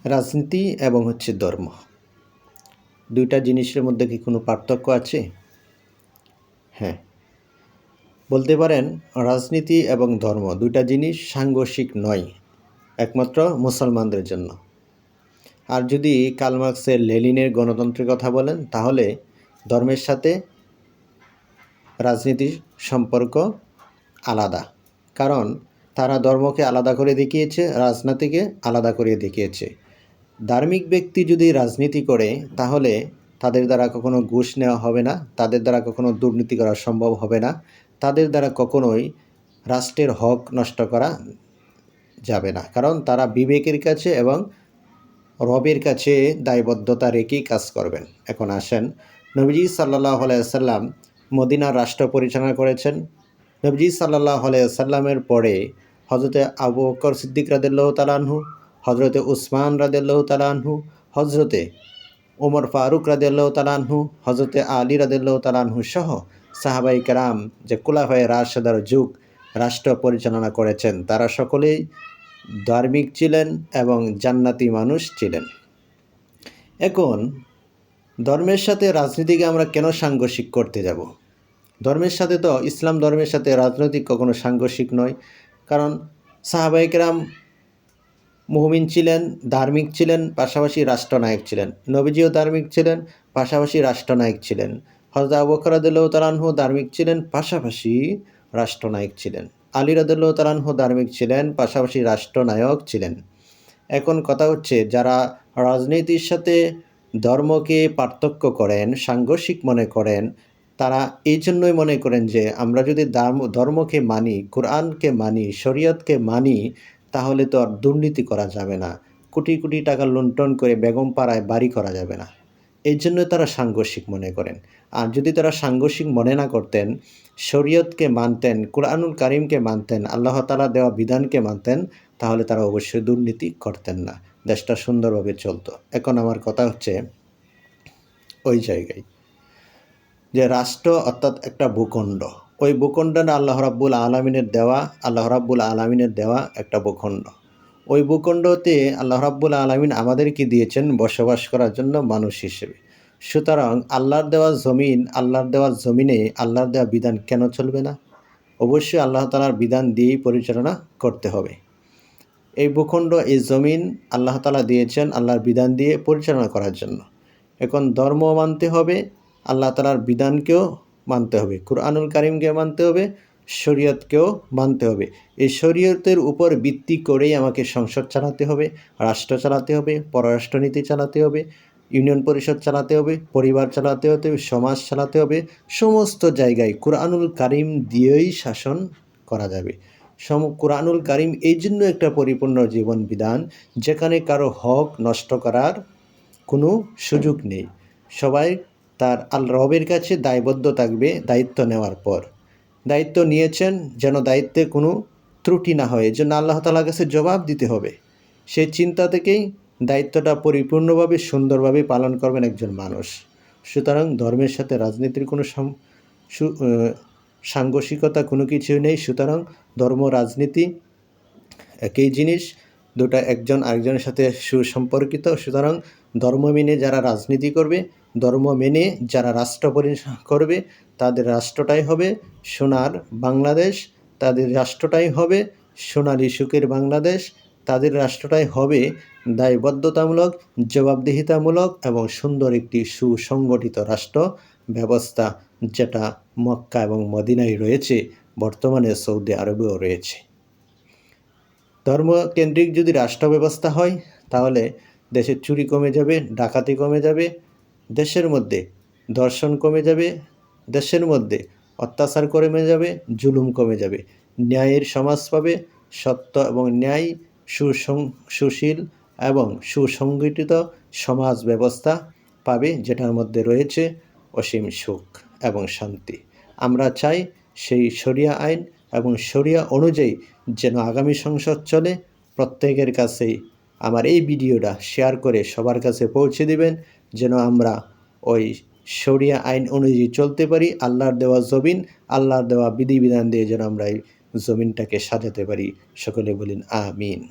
রাজনীতি এবং ধর্ম, দুইটা জিনিসের মধ্যে কি কোনো পার্থক্য আছে? হ্যাঁ, বলতে পারেন রাজনীতি এবং ধর্ম দুইটা জিনিস সাংঘর্ষিক নয়, একমাত্র মুসলমানদের জন্য। আর যদি কার্ল মার্কসের লেনিনের গণতন্ত্রের কথা বলেন, তাহলে ধর্মের সাথে রাজনীতির সম্পর্ক আলাদা, কারণ তারা ধর্মকে আলাদা করে দেখিয়েছে, রাজনীতিকে আলাদা করে দেখিয়েছে। ধার্মিক ব্যক্তি যদি রাজনীতি করে, তাহলে তাদের দ্বারা কখনো ঘুষ নেওয়া হবে না, তাদের দ্বারা কখনো দুর্নীতি করা সম্ভব হবে না, তাদের দ্বারা কখনোই রাষ্ট্রের হক নষ্ট করা যাবে না, কারণ তারা বিবেকের কাছে এবং রবের কাছে দায়বদ্ধতা রেখেই কাজ করবেন। এখন আসেন, নবীজি সাল্লাল্লাহু আলাইহি ওয়াসাল্লাম মদিনার রাষ্ট্র পরিচালনা করেছেন। নবীজি সাল্লাল্লাহু আলাইহি ওয়াসাল্লামের পরে হযরতে আবু বকর সিদ্দিক রাদিয়াল্লাহু তাআলা আনহু, হযরতে উসমান রাদিয়াল্লাহু তাআলা আনহু, হযরতে ওমর ফারুক রাদিয়াল্লাহু তাআলা আনহু, হযরতে আলী রাদিয়াল্লাহু তাআলা আনহু সহ সাহাবায়ে কেরাম যে খুলাফায়ে রাশেদার যুগ রাষ্ট্র পরিচালনা করেছেন, তারা সকলেই ধার্মিক ছিলেন এবং জান্নাতি মানুষ ছিলেন। এখন ধর্মের সাথে রাজনীতিকে আমরা কেন সাংঘর্ষিক করতে যাব? ধর্মের সাথে তো, ইসলাম ধর্মের সাথে রাজনৈতিক কখনো সাংঘর্ষিক নয়, কারণ সাহাবায়ে কেরাম মুমিন ছিলেন, ধার্মিক ছিলেন, পাশাপাশি রাষ্ট্রনায়ক ছিলেন। নবীজিও ধার্মিক ছিলেন, পাশাপাশি রাষ্ট্রনায়ক ছিলেন। হযরত আবু বকর রাদিয়াল্লাহু তাআলা আনহু ধার্মিক ছিলেন, পাশাপাশি রাষ্ট্রনায়ক ছিলেন। আলী রাদিয়াল্লাহু তাআলা আনহু ধার্মিক ছিলেন, পাশাপাশি রাষ্ট্রনায়ক ছিলেন। এখন কথা হচ্ছে, যারা রাজনীতির সাথে ধর্মকে পার্থক্য করেন, সাংঘর্ষিক মনে করেন, তারা এই জন্যই মনে করেন যে আমরা যদি ধর্মকে মানি, কোরআনকে মানি, শরীয়তকে মানি, তাহলে তো আর দুর্নীতি করা যাবে না, কোটি কোটি টাকা লুণ্ঠন করে বেগম পাড়ায় বাড়ি করা যাবে না। এই জন্যই তারা সাংঘর্ষিক মনে করেন। আর যদি তারা সাংঘর্ষিক মনে না করতেন, শরীয়তকে মানতেন, কোরআনুল কারিমকে মানতেন, আল্লাহ তাআলা দেওয়া বিধানকে মানতেন, তাহলে তারা অবশ্যই দুর্নীতি করতেন না, দেশটা সুন্দরভাবে চলতো। এখন আমার কথা হচ্ছে ওই জায়গায় যে রাষ্ট্র অর্থাৎ একটা ভূখণ্ড, ওই ভূখণ্ডটা আল্লাহ রাব্বুল আলামিনের দেওয়া একটা ভূখণ্ড। ওই ভূখণ্ডতে আল্লাহ রাব্বুল আলামিন আমাদেরকে দিয়েছেন বসবাস করার জন্য মানুষ হিসেবে। সুতরাং আল্লাহর দেওয়া জমিনে আল্লাহর দেওয়া বিধান কেন চলবে না? অবশ্যই আল্লাহ তাআলার বিধান দিয়েই পরিচালনা করতে হবে। এই ভূখণ্ড, এই জমিন আল্লাহ তাআলা দিয়েছেন আল্লাহর বিধান দিয়ে পরিচালনা করার জন্য। এখন ধর্ম মানতে হবে, আল্লাহ তাআলার বিধানকেও মানতে হবে, কুরআনুল কারীমকে মানতে হবে, শরীয়তকেও মানতে হবে। এই শরীয়তের উপর ভিত্তি করেই আমাকে সংসদ চালাতে হবে, রাষ্ট্র চালাতে হবে, পররাষ্ট্রনীতি চালাতে হবে, ইউনিয়ন পরিষদ চালাতে হবে, পরিবার চালাতে হবে, সমাজ চালাতে হবে। সমস্ত জায়গায় কুরআনুল কারীম দিয়েই শাসন করা যাবে। কুরআনুল কারীম এই জন্য একটা পরিপূর্ণ জীবন বিধান, যেখানে কারো হক নষ্ট করার কোনো সুযোগ নেই। সবাই তার রবের কাছে দায়বদ্ধ থাকবে। দায়িত্ব নেওয়ার পর দায়িত্ব নিয়েছেন, যেন দায়িত্বে কোনো ত্রুটি না হয়, এজন্য আল্লাহ তাআলার কাছে জবাব দিতে হবে। সেই চিন্তা থেকেই দায়িত্বটা পরিপূর্ণভাবে সুন্দরভাবে পালন করবেন একজন মানুষ। সুতরাং ধর্মের সাথে রাজনীতির কোনো সাংঘর্ষিকতা কোনো কিছুই নেই। সুতরাং ধর্ম রাজনীতি একই জিনিস, দুটা একজন আরেকজনের সাথে সুসম্পর্কিত। সুতরাং ধর্ম মেনে যারা রাজনীতি করবে, ধর্ম মেনে যারা রাষ্ট্র পরিচালনা করবে, তাদের রাষ্ট্রটাই হবে সোনার বাংলাদেশ, তাদের রাষ্ট্রটাই হবে সোনালী সুখের বাংলাদেশ, তাদের রাষ্ট্রটাই হবে দায়বদ্ধতামূলক, জবাবদিহিতামূলক এবং সুন্দর একটি সুসংগঠিত রাষ্ট্র ব্যবস্থা, যেটা মক্কা এবং মদিনায় রয়েছে, বর্তমানে সৌদি আরবেও রয়েছে। ধর্মকেন্দ্রিক যদি রাষ্ট্র ব্যবস্থা হয়, তাহলে দেশের চুরি কমে যাবে, ডাকাতি কমে যাবে, দেশের মধ্যে ধর্ষণ কমে যাবে, দেশের মধ্যে অত্যাচার কমে যাবে, জুলুম কমে যাবে, ন্যায়ের সমাজ পাবে, সত্য এবং ন্যায়, সুশীল এবং সুসংগঠিত সমাজ ব্যবস্থা পাবে, যেটার মধ্যে রয়েছে অসীম সুখ এবং শান্তি। আমরা চাই সেই শরিয়া আইন এবং শরিয়া অনুযায়ী যেন আগামী সংসদ চলে। প্রত্যেকের কাছেই আমার এই ভিডিওটা শেয়ার করে সবার কাছে পৌঁছে দিবেন, যেন আমরা ওই শরিয়া আইন অনুযায়ী চলতে পারি। আল্লাহর দেওয়া জমিন, আল্লাহর দেওয়া বিধিবিধান দিয়ে যেন আমরা এই জমিনটাকে সাজাতে পারি। সকলে বলেন আমিন।